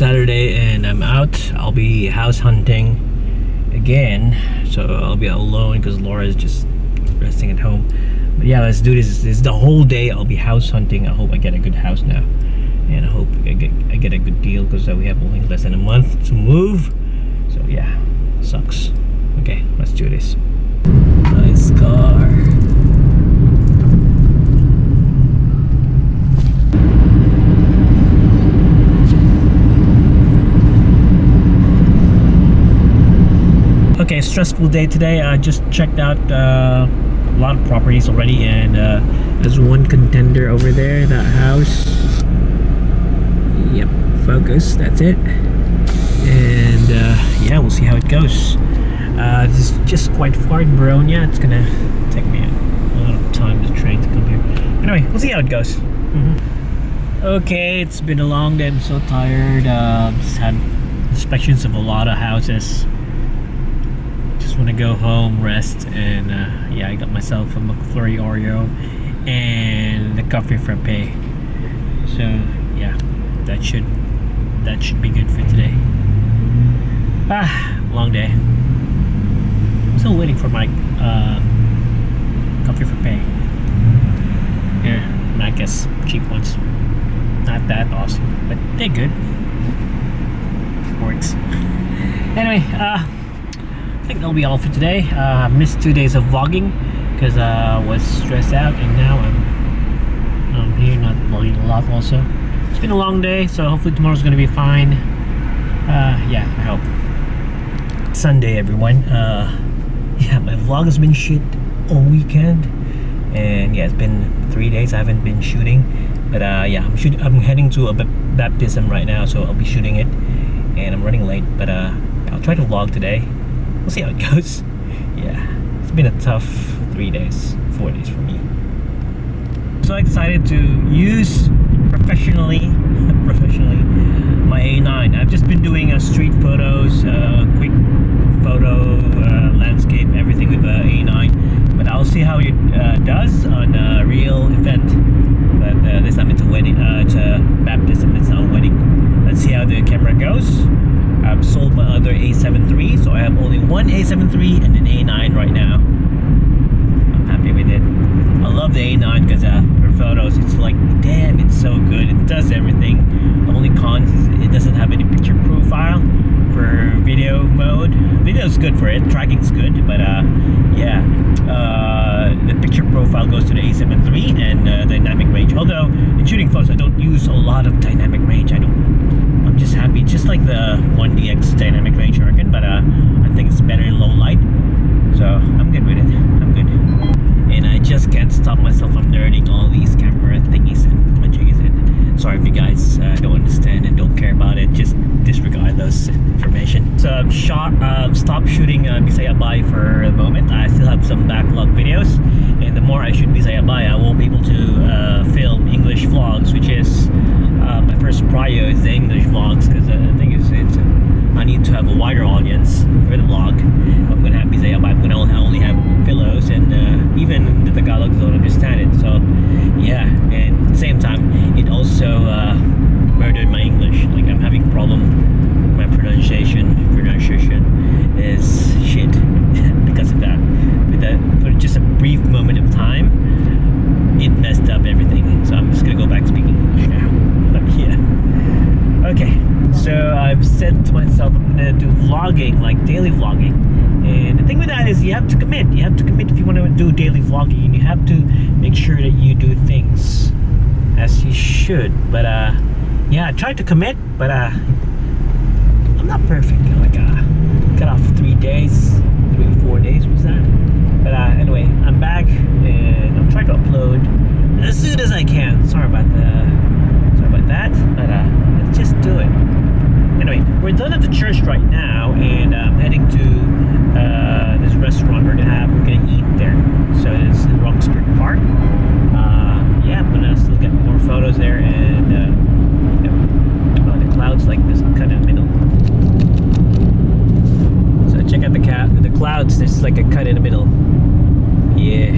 Saturday and I'm out. I'll be house hunting again, so I'll be alone because Laura is just resting at home. But yeah, let's do this. This is the whole day. I'll be house hunting. I hope I get a good house now, and I hope I get a good deal because we have only less than a month to move. So yeah, sucks. Okay, let's do this. Nice car. Okay, stressful day today. I just checked out a lot of properties already, and there's one contender over there, that house. Yep, focus, that's it. And yeah, we'll see how it goes. This is just quite far in Bronya. It's gonna take me a lot of time to train to come here. Anyway, we'll see how it goes. Okay, it's been a long day. I'm so tired. Just had inspections of a lot of houses. Just want to go home, rest, and yeah, I got myself a McFlurry Oreo and the coffee frappe. So yeah, that should be good for today. Long day. I'm still waiting for my coffee frappe. Yeah, Mac's cheap ones. Not that awesome, but they're good. Works. Anyway, I think that'll be all for today. Missed 2 days of vlogging because I was stressed out, and now I'm here not vlogging a lot also. It's been a long day, so hopefully tomorrow's gonna be fine. Yeah, I hope. Sunday, everyone. Yeah, my vlog has been shit all weekend, and yeah, it's been 3 days I haven't been shooting. But yeah, I'm heading to a baptism right now, so I'll be shooting it, and I'm running late. But I'll try to vlog today. We'll see how it goes. Yeah, it's been a tough 4 days for me. So excited to use professionally my A9. I've just been doing street photos, quick photo, landscape, everything with the A9. But I'll see how it does on a real event. But this time it's a wedding, it's a baptism. It's not a wedding. Let's see how the camera goes. I've sold my other A7 III, so I have only one A7 III and an A9 right now. I'm happy with it. I love the A9 because for photos, it's like, damn, it's so good. It does everything. The only con is it doesn't have any picture profile for video mode. Video is good for it, tracking's good, but yeah, the picture profile goes to the A7 III and dynamic range. Although in shooting photos, I don't use a lot of dynamic range. I'm just happy. It's just like the 1DX dynamic range, I reckon, but I think it's better in low light. So I'm good with it. I'm good. And I just can't stop myself from nerding all these camera thingies and jiggies. And sorry if you guys don't understand and don't care about it. Just disregard those information. So I've stopped shooting Bisaya Bay for the moment. I still have some backlog videos, and the more I shoot Bisaya Bay, I will be able to film English vlogs, which is my first prio is the English vlogs, because I think it's I need to have a wider audience for the vlog. I'm gonna have Bisaya Bay. I'm gonna only have Philos, and even the Tagalogs don't understand it. So yeah, and at the same time, it also murdered my English. Like, I'm having a problem with my pronunciation is shit because of that. For just a brief moment of time, it messed up everything. So I'm just gonna go back speaking English now. Yeah. Okay. So I've said to myself I'm gonna do vlogging, like daily vlogging. And the thing with that is you have to commit. You have to commit if you want to do daily vlogging, and you have to make sure that you do things as you should. But yeah, I tried to commit, but I'm not perfect. Like cut off 3 days, 4 days was that. But anyway, I'm back and I'm trying to upload as soon as I can. Sorry about that, but let's just do it. Anyway, we're done at the church right now, and I'm heading to this restaurant we're gonna eat there. So it's in Roxburgh Park. Yeah, I'm gonna still get more photos there, and the clouds like this kind of middle. So check out the clouds. There's like a cut in the middle. Yeah.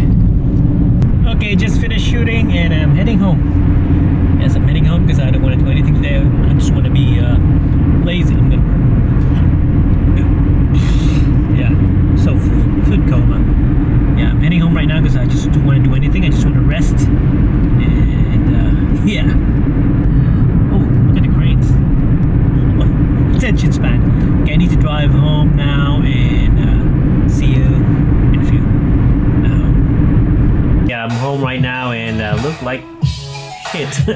Okay, just finished shooting, and I'm heading home. Yes, I'm heading home because I don't want to do anything today. I just want to be shit.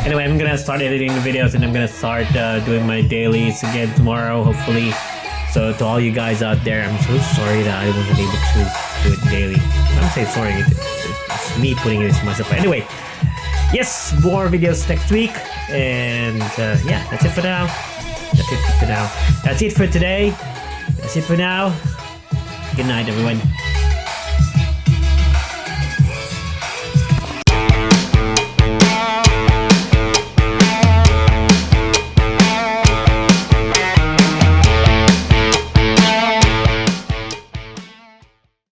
Anyway, I'm gonna start editing the videos and I'm gonna start doing my dailies again tomorrow, hopefully. So to all you guys out there, I'm so sorry that I wasn't able to do it daily. I'm saying sorry, it's me putting it to myself. Anyway, yes, more videos next week. And yeah, that's it for now. That's it for now. That's it for today. That's it for now. Good night, everyone.